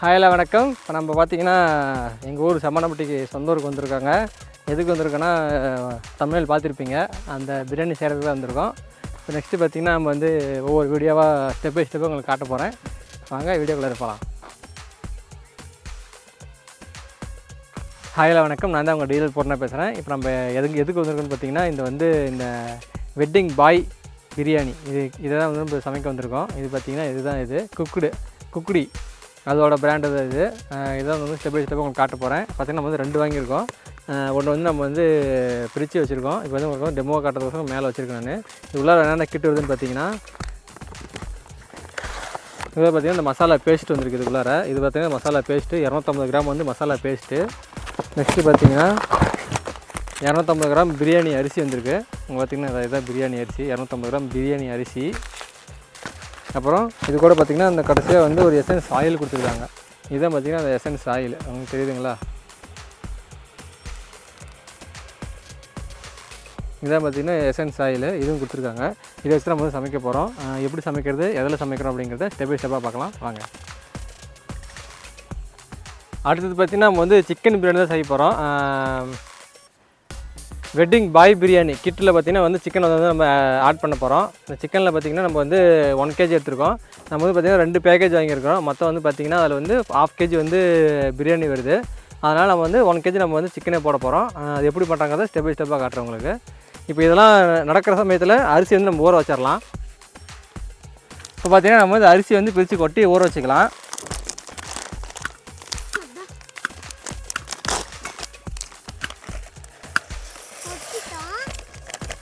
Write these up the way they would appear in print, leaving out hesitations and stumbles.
ஹாய்ல வணக்கம். இப்போ நம்ம பார்த்திங்கன்னா எங்கள் ஊர் சம்மணப்பட்டிக்கு சொந்த ஊருக்கு வந்திருக்காங்க. எதுக்கு வந்திருக்கோன்னா தமிழில் பார்த்துருப்பீங்க, அந்த பிரியாணி செய்கிறதுக்கு தான் வந்திருக்கோம். இப்போ நெக்ஸ்ட்டு பார்த்திங்கன்னா நம்ம வந்து ஒவ்வொரு வீடியோவாக ஸ்டெப் பை ஸ்டெப்பாக உங்களுக்கு காட்ட போகிறேன். வாங்க வீடியோக்குள்ளே இருக்கலாம். ஹாய்ல வணக்கம். நான் தான் உங்கள் டீலர் போடுறேன் பேசுகிறேன். இப்போ நம்ம எதுக்கு வந்திருக்கோன்னு பார்த்திங்கன்னா இந்த வெட்டிங் பாய் பிரியாணி இதை தான் வந்து நம்ம சமைக்க வந்திருக்கோம். இது பார்த்திங்கன்னா இதுதான் இது குக்குடி அதோட பிராண்டு தான் இது. இதான் வந்து ஸ்டெப் பை ஸ்டெப்பாக உங்களுக்கு காட்ட போகிறேன். பார்த்திங்கன்னா நம்ம வந்து 2 வாங்கியிருக்கோம். ஒன்று வந்து நம்ம வந்து பிரித்து வச்சுருக்கோம். இப்போ வந்து உங்களுக்கு டெமோ காட்டுறதுக்கோசரம் மேலே வச்சுருக்கேன் நான். இது உள்ளே என்னென்ன கிட்டு வருதுன்னு பார்த்திங்கன்னா இதில் பார்த்திங்கன்னா இந்த மசாலா பேஸ்ட் வந்துருக்கு. இதுக்குள்ளார இது பார்த்திங்கன்னா மசாலா பேஸ்ட்டு 250 கிராம் வந்து மசாலா பேஸ்ட்டு. நெக்ஸ்ட்டு பார்த்திங்கன்னா 250 கிராம் பிரியாணி அரிசி வந்திருக்கு. பார்த்திங்கன்னா இதுதான் பிரியாணி அரிசி, 250 கிராம் பிரியாணி அரிசி. அப்புறம் இது கூட பார்த்திங்கன்னா அந்த கடைசியாக வந்து ஒரு எசன்ஸ் ஆயில் கொடுத்துருக்காங்க. இதுதான் பார்த்திங்கன்னா அந்த எசன்ஸ் ஆயில், உங்களுக்கு தெரியுதுங்களா? இதான் பார்த்திங்கன்னா எசன்ஸ் ஆயில், இதுவும் கொடுத்துருக்காங்க. இதை வச்சு நம்ம வந்து சமைக்க போகிறோம். எப்படி சமைக்கிறது, எதில் சமைக்கிறோம் அப்படிங்கிறத ஸ்டெப் பை ஸ்டெப்பாக பார்க்கலாம் வாங்க. அடுத்தது பார்த்திங்கன்னா நம்ம வந்து சிக்கன் பிரியாணி தான் செய்ய போகிறோம். வெட்டிங் பாய் பிரியாணி கிட்டில் பார்த்திங்கன்னா வந்து சிக்கன் வந்து நம்ம ஆட் பண்ண போகிறோம். இந்த சிக்கனில் பார்த்திங்கன்னா நம்ம வந்து 1 kg எடுத்துருக்கோம். நம்ம வந்து பார்த்திங்கன்னா 2 பேக்கேஜ் வாங்கியிருக்கோம். மொத்தம் வந்து பார்த்திங்கன்னா அதில் வந்து 1/2 kg வந்து பிரியாணி வருது. அதனால் நம்ம வந்து 1 kg நம்ம வந்து சிக்கனே போட போகிறோம். அது எப்படி பண்ணுறாங்கிறத ஸ்டெப் பை ஸ்டெப்பாக காட்டுறோம் உங்களுக்கு. இப்போ இதெல்லாம் நடக்கிற சமயத்தில் அரிசி வந்து நம்ம ஊற வச்சிடலாம். இப்போ பார்த்திங்கன்னா நம்ம வந்து அரிசி வந்து பிரித்து கொட்டி ஊற வச்சுக்கலாம்.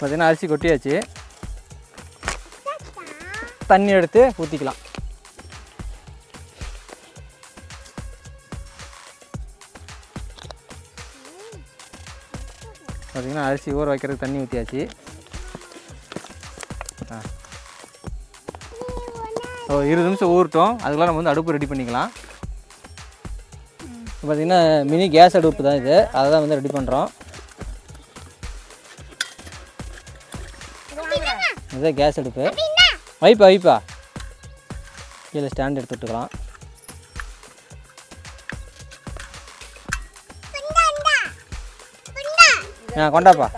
பார்த்திங்கன்னா அரிசி கொட்டியாச்சு. தண்ணி எடுத்து ஊற்றிக்கலாம். பார்த்திங்கன்னா அரிசி ஊற வைக்கிறதுக்கு தண்ணி ஊற்றியாச்சு. ஓ 20 நிமிஷம் ஊறட்டும். அதுக்குள்ளே நம்ம வந்து அடுப்பு ரெடி பண்ணிக்கலாம். பார்த்திங்கன்னா மினி கேஸ் அடுப்பு தான் இது, அதை தான் வந்து ரெடி பண்ணுறோம். இதுதான் கேஸ் அடுப்பு. வைப்பா கீழே ஸ்டாண்ட் எடுத்து விட்டுக்கலாம். கொண்டாப்பா.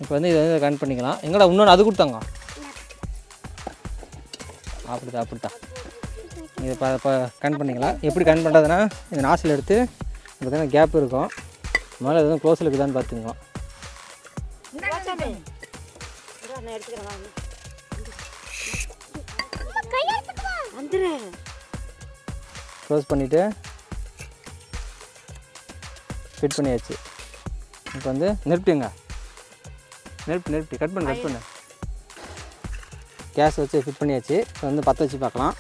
இப்போ வந்து இதை வந்து கனெக்ட் பண்ணிக்கலாம். எங்கடா இன்னொன்று அது கொடுத்தாங்க. அப்படித்தான் இதை இப்போ கனெக்ட் பண்ணிக்கலாம். எப்படி கனெக்ட் பண்ணுறதுன்னா இந்த நாசில் எடுத்து பார்த்தீங்கன்னா கேப் இருக்கும், மேலே எதுவும் க்ளோஸில் இருக்குதான்னு பார்த்துக்கலாம். க்ளோஸ் பண்ணிவிட்டு ஃபிட் பண்ணியாச்சு. இப்போ வந்து நிறுத்திங்க, நிறுத்தி கட் பண்ணு. கேஸ் வச்சு ஃபிட் பண்ணியாச்சு. இப்போ வந்து பற்ற வச்சு பார்க்கலாம்.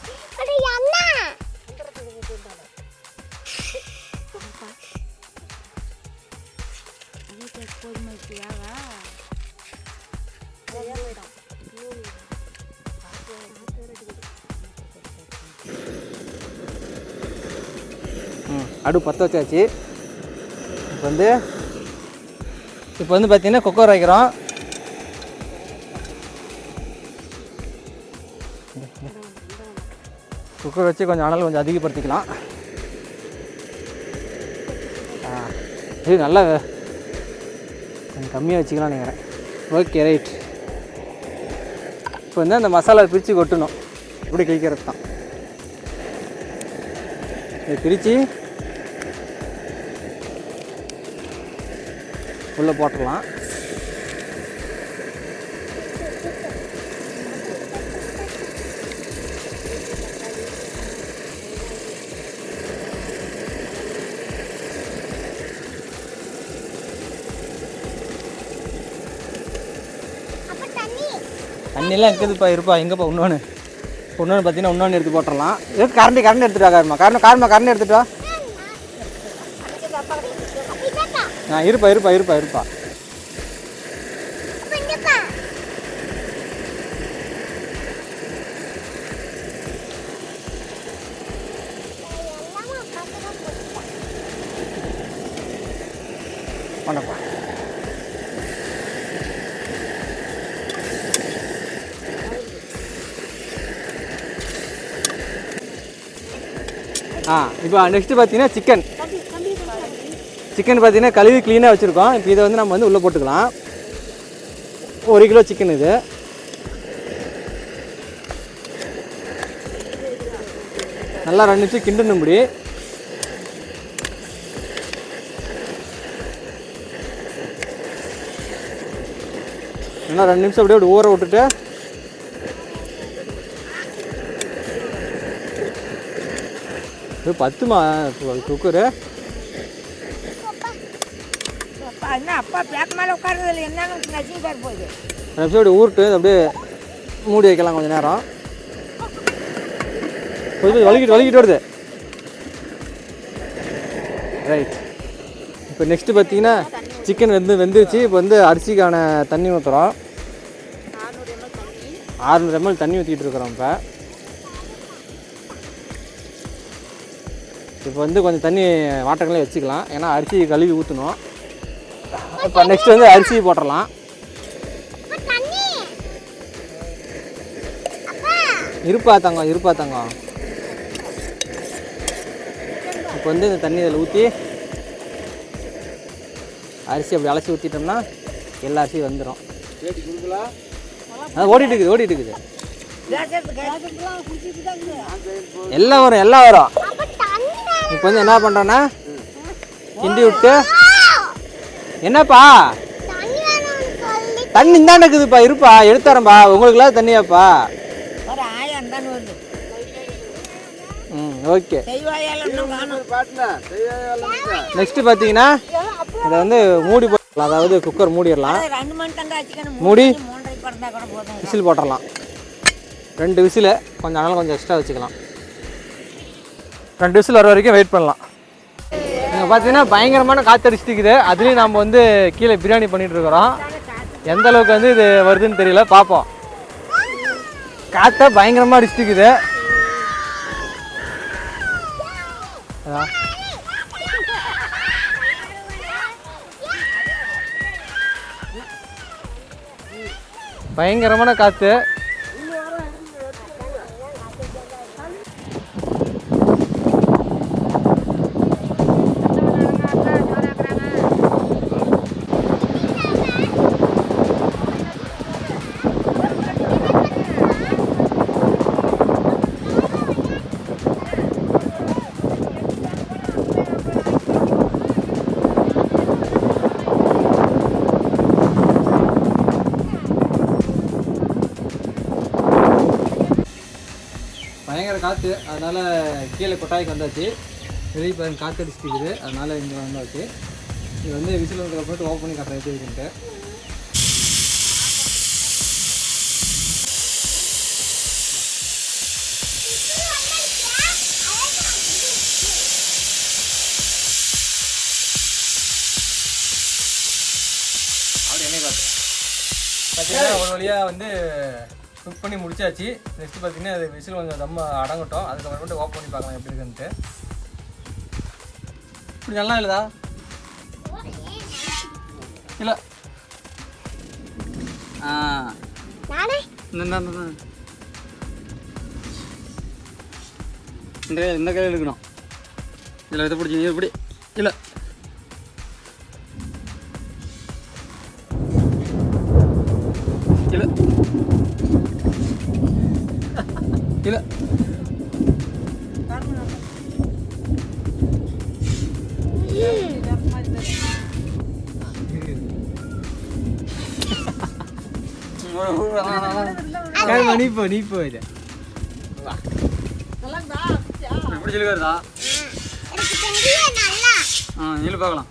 அடுப்பு பற்ற வச்சாச்சு. இப்போ வந்து பார்த்திங்கன்னா குக்கர் வைக்கிறோம். குக்கர் வச்சு கொஞ்சம் அனல் கொஞ்சம் அதிகப்படுத்திக்கலாம். இது நல்லா கொஞ்சம் கம்மியாக வச்சுக்கலாம் நினைக்கிறேன். Okay right. இப்போ வந்து அந்த மசாலா பிரித்து கொட்டணும். இப்படி கிழிக்கிறது தான். இதை பிரித்து உள்ளே போட்டுடலாம். தண்ணியெல்லாம் இருக்குதுப்பா, இருப்பா. எங்கேப்பா இன்னொன்று பார்த்தீங்கன்னா இன்னொன்று எடுத்து போட்டுடலாம். இதுக்கு கரண்ட் எடுத்துகிட்டு வா. கரண்ட் எடுத்துகிட்டு வா. இருப்பா. பண்ணப்பா. இப்போ நெக்ஸ்ட்டு பார்த்தீங்கன்னா சிக்கன் பார்த்தீங்கன்னா கழுவி க்ளீனாக வச்சுருக்கோம். இப்போ இதை வந்து நம்ம வந்து உள்ளே போட்டுக்கலாம். 1 கிலோ சிக்கன் இது. நல்லா 2 நிமிஷம் கிண்டணும். இப்படி நல்லா 2 நிமிஷம் அப்படியே ஊற விட்டுட்டு பத்துமா குக்கரு அப்படி ஊருட்டு அப்படியே மூடி வைக்கலாம் கொஞ்சம் நேரம். கொஞ்சம் வலிக்கிட்டு வருது. ரைட். இப்போ நெக்ஸ்ட்டு பார்த்தீங்கன்னா சிக்கன் வெந்துருச்சு. இப்போ வந்து அரிசிக்கான தண்ணி ஊற்றுறோம். 600 ml தண்ணி ஊற்றிட்டு இருக்கிறோம். இப்போ வந்து கொஞ்சம் தண்ணி வாட்டர்களே வச்சுக்கலாம். ஏன்னா அரிசி கழுவி ஊற்றணும். இப்போ நெக்ஸ்ட் வந்து அரிசி போட்டுடலாம். இருப்பா தங்கம். இப்போ வந்து இந்த தண்ணி இதில் ஊற்றி அரிசி அப்படி அலசி ஊற்றிட்டோம்னா எல்லா அரிசியும் வந்துடும். அது ஓடிட்டு இருக்குது. எல்லாம் வரும். இப்போ வந்து என்ன பண்ணுறோன்னா கிண்டி விட்டு என்னப்பா தண்ணி இந்தாண்ட இருக்குதுப்பா. இருப்பா எடுத்துறேன்ப்பா. உங்களுக்குலாம் தண்ணியாப்பா. ஓகே. நெக்ஸ்ட் பார்த்தீங்கன்னா இதை வந்து மூடி போடலாம். அதாவது குக்கர் மூடிடலாம். மூடி விசில் போட்டுடலாம். 2 விசில். கொஞ்சம் அதனால கொஞ்சம் எக்ஸ்ட்ரா வச்சுக்கலாம். 2 விசில் வர வரைக்கும் வெயிட் பண்ணலாம். இங்கே பார்த்தீங்கன்னா பயங்கரமான காற்றடிச்சிட்டுக்குது. அதுலேயும் நம்ம வந்து கீழே பிரியாணி பண்ணிகிட்டு இருக்கிறோம். எந்த அளவுக்கு வந்து இது வருதுன்னு தெரியல, பார்ப்போம். காற்றை பயங்கரமாக அடிச்சிட்டுக்குது. பயங்கரமான காற்று. பயங்கர காற்று. அதனால் கீழே கொட்டாய்க்கு வந்தாச்சு. வெளியே பாருங்க காற்று அடிச்சுட்டு. அதனால் இங்கே வந்தாச்சு. இது வந்து விசில் வந்ததுக்கப்புறம் ஓப்பன் பண்ணி காட்டுறேன் எப்படி இருக்குன்ட்டு. அப்படி என்ன பார்த்தீங்கன்னா ஒரு வழியாக வந்து குக் பண்ணி முடிச்சாச்சு. நெக்ஸ்ட் பார்த்தீங்கன்னா அது விசில் கொஞ்சம் தம்ம அடங்கட்டும். அதுக்கப்புறமேட்டு ஓப்பன் பண்ணி பார்க்கலாம் எப்படி இருக்குன்ட்டு. இப்படி நல்லா இல்லைதா? இல்லை இந்த கையில் எடுக்கணும். இதில் இதை பிடிச்சி இப்படி இல்லை இல்லை இல்லை நீ போ இது எப்படி சொல்லி வருதா? நீல பார்க்கலாம்.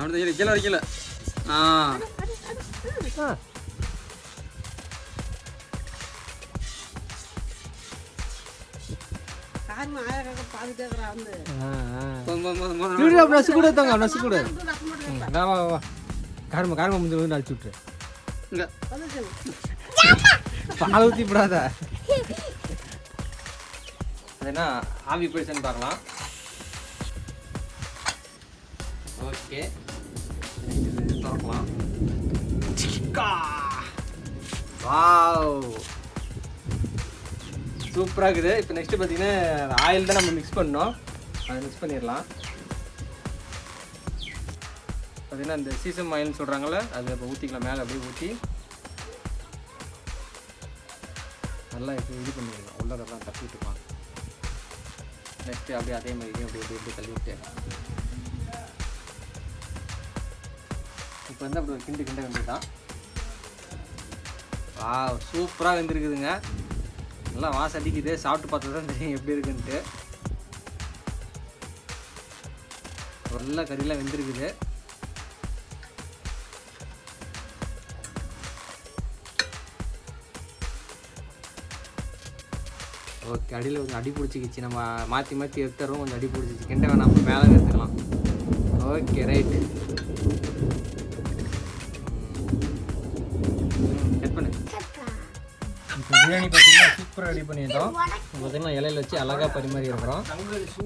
அப்படி கீழே வைக்கல. காரமா முடிஞ்ச வந்து அடிச்சு விட்டுரு. பால் ஊற்றி விடாத. அதுனா ஆவி போயிடுச்சுன்னு பார்க்கலாம். ஓகே திறக்கலாம். வாவ் சூப்பராக இருக்குது. இப்போ நெக்ஸ்ட்டு பார்த்தீங்கன்னா ஆயில் தான் நம்ம மிக்ஸ் பண்ணோம். அதை மிக்ஸ் பண்ணிடலாம். பார்த்தீங்கன்னா இந்த சீசம் ஆயில்னு சொல்கிறாங்கள அதை இப்போ ஊற்றிக்கலாம். மேலே அப்படியே ஊற்றி நல்லா இப்போ இது பண்ணிக்கலாம். உள்ளதெல்லாம் தப்பி விட்டுக்கலாம். நெக்ஸ்ட்டு அப்படியே அதே மாதிரி அப்படியே தள்ளிவிட்டு இப்போ வந்து அப்படி ஒரு கிண்ட வேண்டியதுதான். சூப்பராக வெந்திருக்குதுங்க. நல்லா வாசம் அடிக்குது. சாப்பிட்டு பார்த்தா தான் தெரியும் எப்படி இருக்குன்ட்டு. நல்லா கறியெல்லாம் வெந்திருக்குது. ஓகே, அடியில் கொஞ்சம் அடி பிடிச்சிக்கிச்சு. நம்ம மாற்றி எடுத்துறோம். கொஞ்சம் அடி பிடிச்சிச்சு. கிண்ட வேணாம், அப்புறம் மேலே எடுத்துக்கலாம். Okay, right. கட் பண்ணு. இப்போ பிரியாணி பார்த்தீங்கன்னா சூப்பராக ரெடி பண்ணிட்டோம். பார்த்தீங்கன்னா இலையில வச்சு அழகாக பரிமாறி இருக்கிறோம்.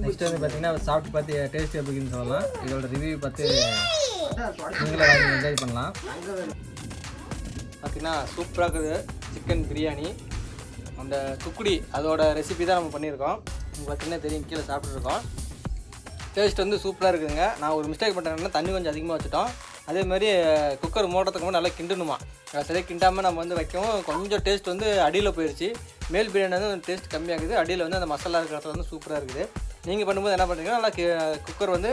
நெக்ஸ்ட் வந்து பார்த்தீங்கன்னா சாப்பிட்டு பார்த்து டேஸ்ட் எப்படின்னு சொல்லலாம். இதோட ரிவ்யூ பார்த்து நீங்களே என்ஜாய் பண்ணலாம். பார்த்தீங்கன்னா சூப்பராக இருக்குது சிக்கன் பிரியாணி. அந்த குக்குடி அதோட ரெசிபி தான் நம்ம பண்ணியிருக்கோம். உங்களுக்கு பார்த்தீங்கன்னா தெரியும், கீழே சாப்பிட்ருக்கோம். டேஸ்ட் வந்து சூப்பராக இருக்குதுங்க. நான் ஒரு மிஸ்டேக் பண்ணுறேன்னா தண்ணி கொஞ்சம் அதிகமாக வச்சுட்டோம். அதேமாதிரி குக்கர் மூடுறதுக்கு முன்னாடி நல்லா கிண்டணுமா. சரியாக கிண்டாமல் நம்ம வந்து வைக்கவும் கொஞ்சம் டேஸ்ட் வந்து அடியில் போயிடுச்சு. மேல் பிரியாணி வந்து டேஸ்ட் கம்மியாகுது. அடியில் வந்து அந்த மசாலா இருக்கிற இடத்துல வந்து சூப்பராக இருக்குது. நீங்கள் பண்ணும்போது என்ன பண்ணுறீங்கன்னா நல்லா குக்கர் வந்து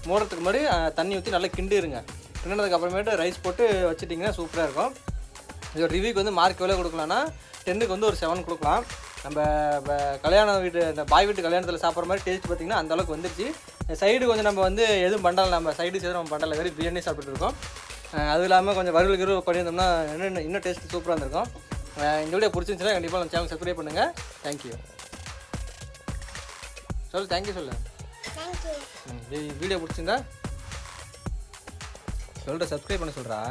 மூடுறதுக்கு முன்னாடி தண்ணி ஊற்றி நல்லா கிண்டிடுங்க. கிண்டினதுக்கு அப்புறமேட்டு ரைஸ் போட்டு வச்சுட்டிங்கன்னா சூப்பராக இருக்கும். இதோட ரிவ்யூக்கு வந்து மார்க் எவ்வளோ கொடுக்கலான்னா 10க்கு வந்து ஒரு 7 கொடுக்கலாம். நம்ம கல்யாண வீட்டு இந்த பாய் வீட்டு கல்யாணத்தில் சாப்பிட்ற மாதிரி டேஸ்ட் பார்த்திங்கன்னா அந்தளவுக்கு வந்துருச்சு. சைடு கொஞ்சம் நம்ம வந்து எதுவும் பண்ணலை. நம்ம சைடு எதுவும் நம்ம பண்ணலை. வெறும் பிரியாணி சாப்பிட்டுருக்கோம். அது இல்லாமல் கொஞ்சம் வறுவல் பண்ணியிருந்தோம்னா இன்னும் டேஸ்ட் சூப்பராக இருந்திருக்கும். இந்த வீடியோ பிடிச்சிருந்துச்சுன்னா கண்டிப்பாக நம்ம சேனல் சப்ஸ்கிரைப் பண்ணுங்கள். தேங்க்யூ சொல்லு. தேங்க்யூ சொல்லு. வீடியோ பிடிச்சிருந்தா சொல்கிற சப்ஸ்கிரைப் பண்ண சொல்கிறா.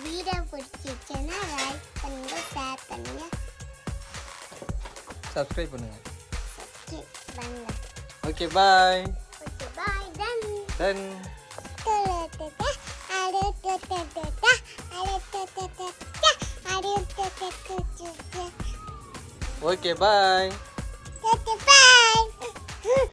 வீடியோ பிடிச்சிருச்சுன்னா லைக் பண்ணுங்க, ஷேர் பண்ணுங்க, சப்ஸ்கிரைப் பண்ணுங்க. ஓகே, பாய். ஓகே, பாய். டன். ஓகே, பாய். பாய்.